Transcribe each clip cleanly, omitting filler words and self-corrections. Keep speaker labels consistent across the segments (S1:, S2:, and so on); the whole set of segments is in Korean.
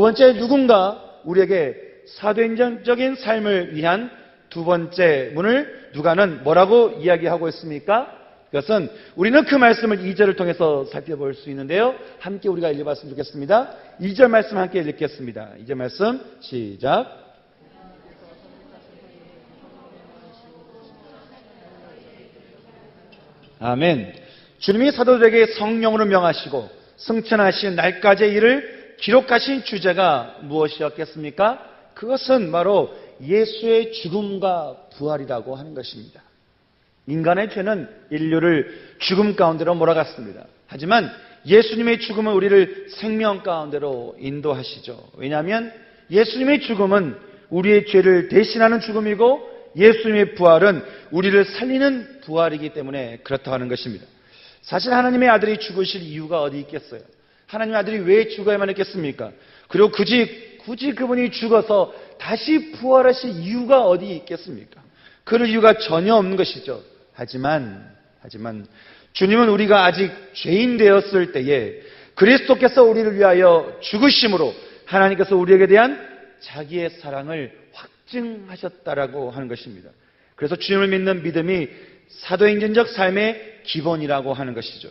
S1: 번째, 누군가 우리에게 사도행전적인 삶을 위한 두 번째 문을 누가는 뭐라고 이야기하고 있습니까? 그것은 우리는 그 말씀을 2절을 통해서 살펴볼 수 있는데요. 함께 우리가 읽어봤으면 좋겠습니다. 2절 말씀 함께 읽겠습니다. 2절 말씀 시작. 아멘. 주님이 사도들에게 성령으로 명하시고 승천하신 날까지의 일을 기록하신 주제가 무엇이었겠습니까? 그것은 바로 예수의 죽음과 부활이라고 하는 것입니다. 인간의 죄는 인류를 죽음 가운데로 몰아갔습니다. 하지만 예수님의 죽음은 우리를 생명 가운데로 인도하시죠. 왜냐하면 예수님의 죽음은 우리의 죄를 대신하는 죽음이고 예수님의 부활은 우리를 살리는 부활이기 때문에 그렇다고 하는 것입니다. 사실 하나님의 아들이 죽으실 이유가 어디 있겠어요? 하나님의 아들이 왜 죽어야만 했겠습니까? 그리고 굳이 그분이 죽어서 다시 부활하실 이유가 어디 있겠습니까? 그럴 이유가 전혀 없는 것이죠. 하지만 주님은 우리가 아직 죄인 되었을 때에 그리스도께서 우리를 위하여 죽으심으로 하나님께서 우리에게 대한 자기의 사랑을 확증하셨다라고 하는 것입니다. 그래서 주님을 믿는 믿음이 사도행전적 삶의 기본이라고 하는 것이죠.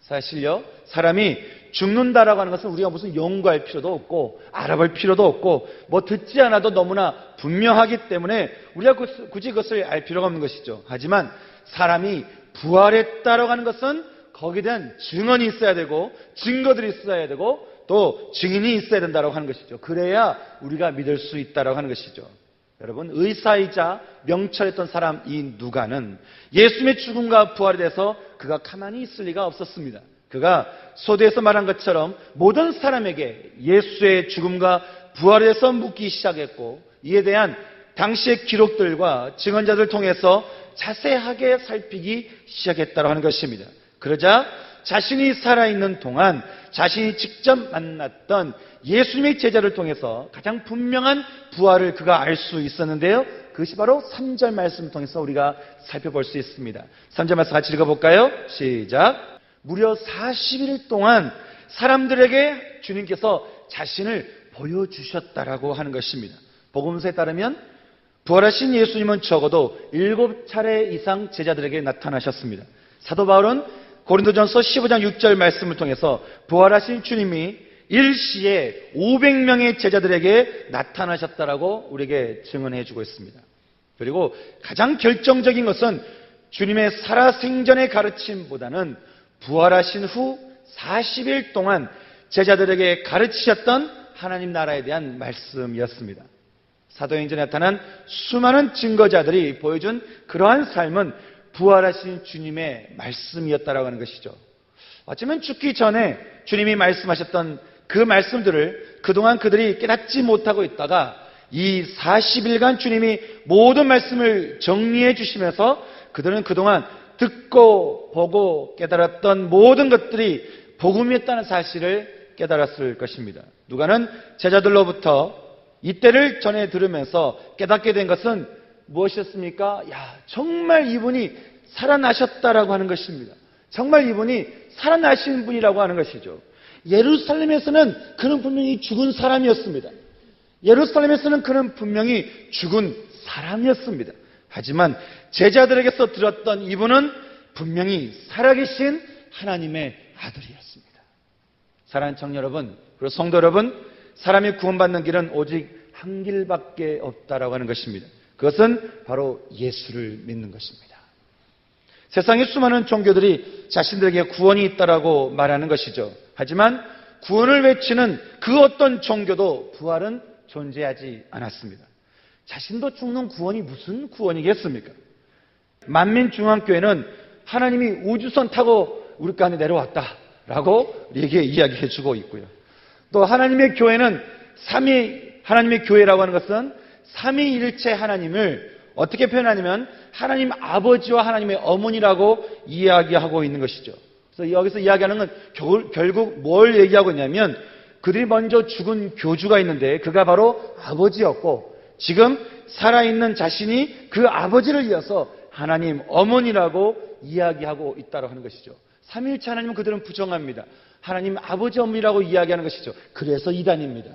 S1: 사실요, 사람이 죽는다라고 하는 것은 우리가 무슨 연구할 필요도 없고 알아볼 필요도 없고 뭐 듣지 않아도 너무나 분명하기 때문에 우리가 굳이 그것을 알 필요가 없는 것이죠. 하지만 사람이 부활했다라고 하는 것은 거기에 대한 증언이 있어야 되고 증거들이 있어야 되고 또 증인이 있어야 된다고 하는 것이죠. 그래야 우리가 믿을 수 있다고 하는 것이죠. 여러분, 의사이자 명철했던 사람 이 누가는 예수님의 죽음과 부활에 대해서 그가 가만히 있을 리가 없었습니다. 그가 소대에서 말한 것처럼 모든 사람에게 예수의 죽음과 부활에 대해서 묻기 시작했고 이에 대한 당시의 기록들과 증언자들을 통해서 자세하게 살피기 시작했다고 하는 것입니다. 그러자 자신이 살아있는 동안 자신이 직접 만났던 예수님의 제자를 통해서 가장 분명한 부활을 그가 알 수 있었는데요. 그것이 바로 3절 말씀을 통해서 우리가 살펴볼 수 있습니다. 3절 말씀 같이 읽어볼까요? 시작. 무려 40일 동안 사람들에게 주님께서 자신을 보여주셨다라고 하는 것입니다. 복음서에 따르면 부활하신 예수님은 적어도 7차례 이상 제자들에게 나타나셨습니다. 사도 바울은 고린도전서 15장 6절 말씀을 통해서 부활하신 주님이 일시에 500명의 제자들에게 나타나셨다라고 우리에게 증언해 주고 있습니다. 그리고 가장 결정적인 것은 주님의 살아생전의 가르침보다는 부활하신 후 40일 동안 제자들에게 가르치셨던 하나님 나라에 대한 말씀이었습니다. 사도행전에 나타난 수많은 증거자들이 보여준 그러한 삶은 부활하신 주님의 말씀이었다라고 하는 것이죠. 어쩌면 죽기 전에 주님이 말씀하셨던 그 말씀들을 그동안 그들이 깨닫지 못하고 있다가 이 40일간 주님이 모든 말씀을 정리해 주시면서 그들은 그동안 듣고 보고 깨달았던 모든 것들이 복음이었다는 사실을 깨달았을 것입니다. 누가는 제자들로부터 이때를 전해 들으면서 깨닫게 된 것은 무엇이었습니까? 정말 이분이 살아나셨다라고 하는 것입니다. 정말 이분이 살아나신 분이라고 하는 것이죠. 예루살렘에서는 그는 분명히 죽은 사람이었습니다. 예루살렘에서는 그는 분명히 죽은 사람이었습니다. 하지만 제자들에게서 들었던 이분은 분명히 살아계신 하나님의 아들이었습니다. 사랑하는 청년 여러분, 그리고 성도 여러분, 사람이 구원받는 길은 오직 한 길밖에 없다라고 하는 것입니다. 그것은 바로 예수를 믿는 것입니다. 세상의 수많은 종교들이 자신들에게 구원이 있다라고 말하는 것이죠. 하지만 구원을 외치는 그 어떤 종교도 부활은 존재하지 않았습니다. 자신도 죽는 구원이 무슨 구원이겠습니까? 만민중앙교회는 하나님이 우주선 타고 우리 가운데 내려왔다라고 우리에게 이야기해 주고 있고요. 또 하나님의 교회는 하나님의 교회라고 하는 것은 삼위일체 하나님을 어떻게 표현하냐면 하나님 아버지와 하나님의 어머니라고 이야기하고 있는 것이죠. 그래서 여기서 이야기하는 건 결국 뭘 얘기하고 있냐면 그들이 먼저 죽은 교주가 있는데 그가 바로 아버지였고 지금 살아있는 자신이 그 아버지를 이어서 하나님 어머니라고 이야기하고 있다고 하는 것이죠. 삼위일체 하나님은 그들은 부정합니다. 하나님 아버지 어머니라고 이야기하는 것이죠. 그래서 이단입니다.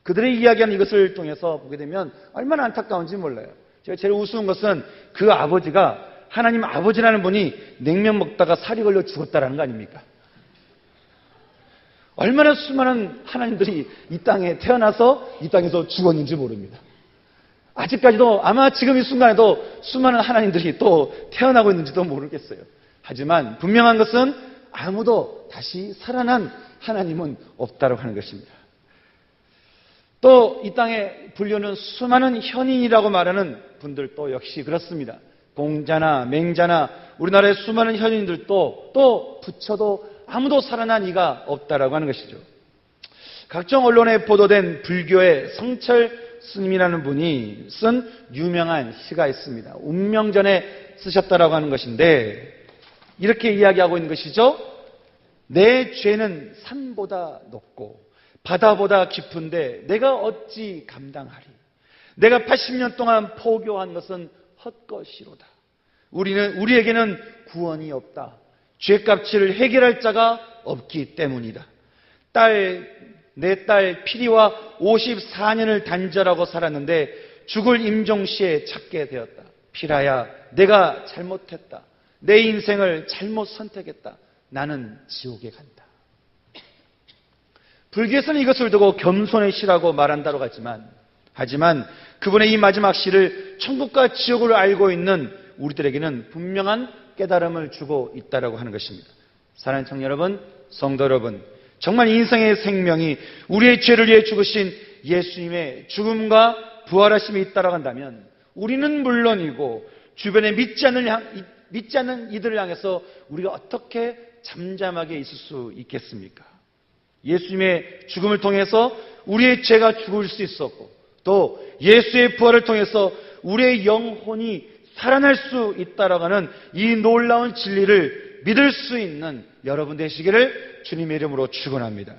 S1: 그들의 이야기하는 이것을 통해서 보게 되면 얼마나 안타까운지 몰라요. 제가 제일 우스운 것은 그 아버지가 하나님 아버지라는 분이 냉면 먹다가 살이 걸려 죽었다라는 거 아닙니까? 얼마나 수많은 하나님들이 이 땅에 태어나서 이 땅에서 죽었는지 모릅니다. 아직까지도 아마 지금 이 순간에도 수많은 하나님들이 또 태어나고 있는지도 모르겠어요. 하지만 분명한 것은 아무도 다시 살아난 하나님은 없다고 하는 것입니다. 또 이 땅에 불려는 수많은 현인이라고 말하는 분들도 역시 그렇습니다. 공자나 맹자나 우리나라의 수많은 현인들도 또 부처도 아무도 살아난 이가 없다라고 하는 것이죠. 각종 언론에 보도된 불교의 성철 스님이라는 분이 쓴 유명한 시가 있습니다. 운명전에 쓰셨다라고 하는 것인데 이렇게 이야기하고 있는 것이죠. 내 죄는 산보다 높고 바다보다 깊은데 내가 어찌 감당하리. 내가 80년 동안 포교한 것은 헛것이로다. 우리에게는 구원이 없다. 죄값을 해결할 자가 없기 때문이다. 내 딸 피리와 54년을 단절하고 살았는데 죽을 임종시에 찾게 되었다. 피라야, 내가 잘못했다. 내 인생을 잘못 선택했다. 나는 지옥에 간다. 불교에서는 이것을 두고 겸손의 시라고 말한다고 하지만 그분의 이 마지막 시를 천국과 지옥을 알고 있는 우리들에게는 분명한 깨달음을 주고 있다고 하는 것입니다. 사랑하는 청년 여러분, 성도 여러분, 정말 인생의 생명이 우리의 죄를 위해 죽으신 예수님의 죽음과 부활하심이 있다고 한다면 우리는 물론이고 주변에 믿지 않는 이들을 향해서 우리가 어떻게 잠잠하게 있을 수 있겠습니까? 예수님의 죽음을 통해서 우리의 죄가 죽을 수 있었고 또 예수의 부활을 통해서 우리의 영혼이 살아날 수 있다라고 하는 이 놀라운 진리를 믿을 수 있는 여러분 되시기를 주님의 이름으로 축원합니다.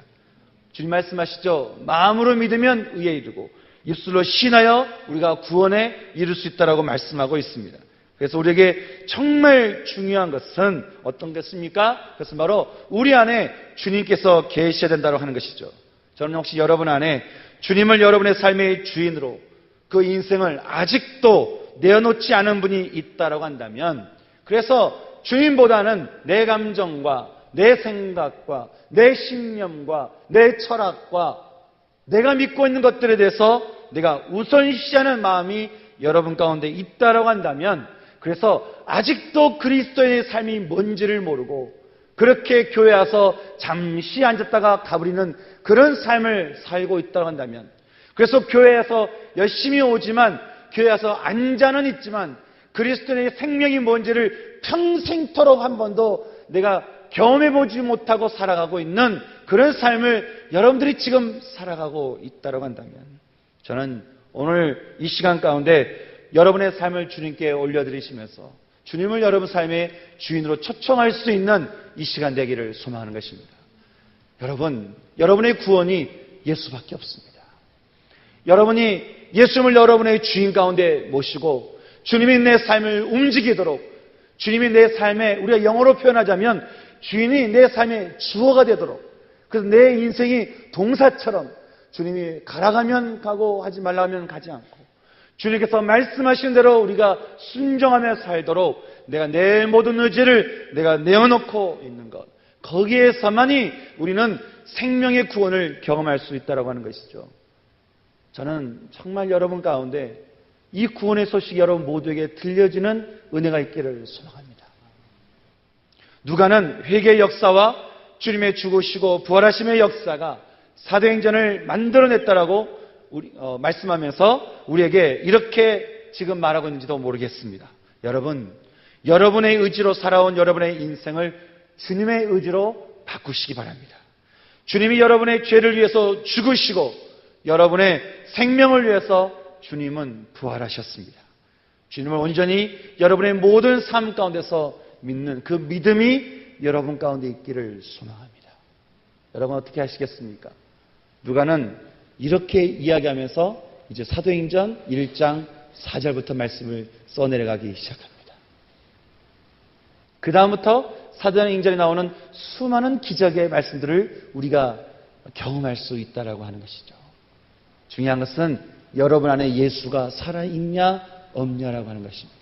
S1: 주님 말씀하시죠. 마음으로 믿으면 의에 이르고 입술로 신하여 우리가 구원에 이를 수 있다라고 말씀하고 있습니다. 그래서 우리에게 정말 중요한 것은 어떤 것입니까? 그것은 바로 우리 안에 주님께서 계셔야 된다고 하는 것이죠. 저는 혹시 여러분 안에 주님을 여러분의 삶의 주인으로 그 인생을 아직도 내어놓지 않은 분이 있다고 한다면 그래서 주님보다는 내 감정과 내 생각과 내 신념과 내 철학과 내가 믿고 있는 것들에 대해서 내가 우선시하는 마음이 여러분 가운데 있다고 한다면 그래서 아직도 그리스도의 삶이 뭔지를 모르고 그렇게 교회 와서 잠시 앉았다가 가버리는 그런 삶을 살고 있다고 한다면 그래서 교회에서 열심히 오지만 교회 와서 앉아는 있지만 그리스도의 생명이 뭔지를 평생토록 한 번도 내가 경험해보지 못하고 살아가고 있는 그런 삶을 여러분들이 지금 살아가고 있다고 한다면 저는 오늘 이 시간 가운데 여러분의 삶을 주님께 올려드리시면서 주님을 여러분 삶의 주인으로 초청할 수 있는 이 시간 되기를 소망하는 것입니다. 여러분의 구원이 예수밖에 없습니다. 여러분이 예수님을 여러분의 주인 가운데 모시고 주님이 내 삶을 움직이도록 주님이 내 삶에 우리가 영어로 표현하자면 주인이 내 삶의 주어가 되도록 그래서 내 인생이 동사처럼 주님이 가라가면 가고 하지 말라면 가지 않고 주님께서 말씀하신 대로 우리가 순종하며 살도록 내가 내 모든 의지를 내가 내어놓고 있는 것 거기에서만이 우리는 생명의 구원을 경험할 수 있다고 하는 것이죠. 저는 정말 여러분 가운데 이 구원의 소식이 여러분 모두에게 들려지는 은혜가 있기를 소망합니다. 누가는 회개의 역사와 주님의 죽으시고 부활하심의 역사가 사도행전을 만들어냈다라고 말씀하면서 우리에게 이렇게 지금 말하고 있는지도 모르겠습니다. 여러분의 의지로 살아온 여러분의 인생을 주님의 의지로 바꾸시기 바랍니다. 주님이 여러분의 죄를 위해서 죽으시고 여러분의 생명을 위해서 주님은 부활하셨습니다. 주님을 온전히 여러분의 모든 삶 가운데서 믿는 그 믿음이 여러분 가운데 있기를 소망합니다. 여러분 어떻게 하시겠습니까? 누가는 이렇게 이야기하면서 이제 사도행전 1장 4절부터 말씀을 써내려가기 시작합니다. 그 다음부터 사도행전 인전에 나오는 수많은 기적의 말씀들을 우리가 경험할 수 있다라고 하는 것이죠. 중요한 것은 여러분 안에 예수가 살아있냐 없냐라고 하는 것입니다.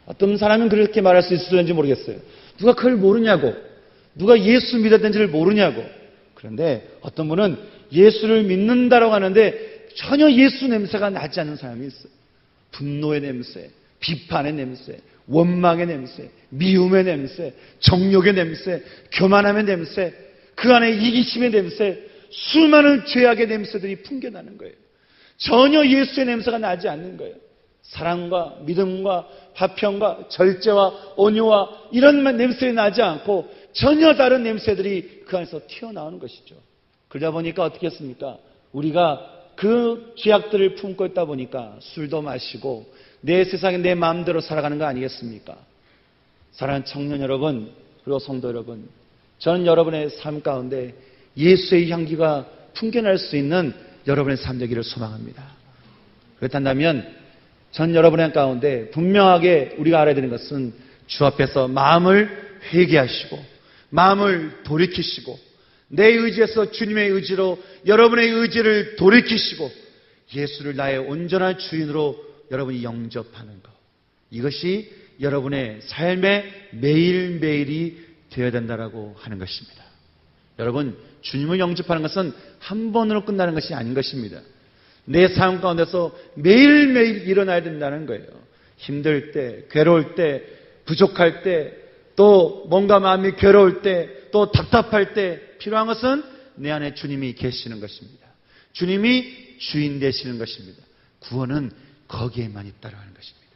S1: 어떤 사람은 그렇게 말할 수 있을지 모르겠어요. 누가 그걸 모르냐고, 누가 예수 믿었는지를 모르냐고. 그런데 어떤 분은 예수를 믿는다라고 하는데 전혀 예수 냄새가 나지 않는 사람이 있어요. 분노의 냄새, 비판의 냄새, 원망의 냄새, 미움의 냄새, 정욕의 냄새, 교만함의 냄새, 그 안에 이기심의 냄새, 수많은 죄악의 냄새들이 풍겨나는 거예요. 전혀 예수의 냄새가 나지 않는 거예요. 사랑과 믿음과 화평과 절제와 온유와 이런 냄새가 나지 않고 전혀 다른 냄새들이 그 안에서 튀어나오는 것이죠. 그러다 보니까 어떻게 했습니까? 우리가 그 죄악들을 품고 있다 보니까 술도 마시고 내 세상에 내 마음대로 살아가는 거 아니겠습니까? 사랑하는 청년 여러분, 그리고 성도 여러분, 저는 여러분의 삶 가운데 예수의 향기가 풍겨날 수 있는 여러분의 삶 되기를 소망합니다. 그렇다면 전 여러분의 가운데 분명하게 우리가 알아야 되는 것은 주 앞에서 마음을 회개하시고 마음을 돌이키시고 내 의지에서 주님의 의지로 여러분의 의지를 돌이키시고 예수를 나의 온전한 주인으로 여러분이 영접하는 것, 이것이 여러분의 삶의 매일매일이 되어야 된다고 하는 것입니다. 여러분, 주님을 영접하는 것은 한 번으로 끝나는 것이 아닌 것입니다. 내 삶 가운데서 매일매일 일어나야 된다는 거예요. 힘들 때, 괴로울 때, 부족할 때, 또 뭔가 마음이 괴로울 때, 또 답답할 때 필요한 것은 내 안에 주님이 계시는 것입니다. 주님이 주인 되시는 것입니다. 구원은 거기에만 있다고 하는 것입니다.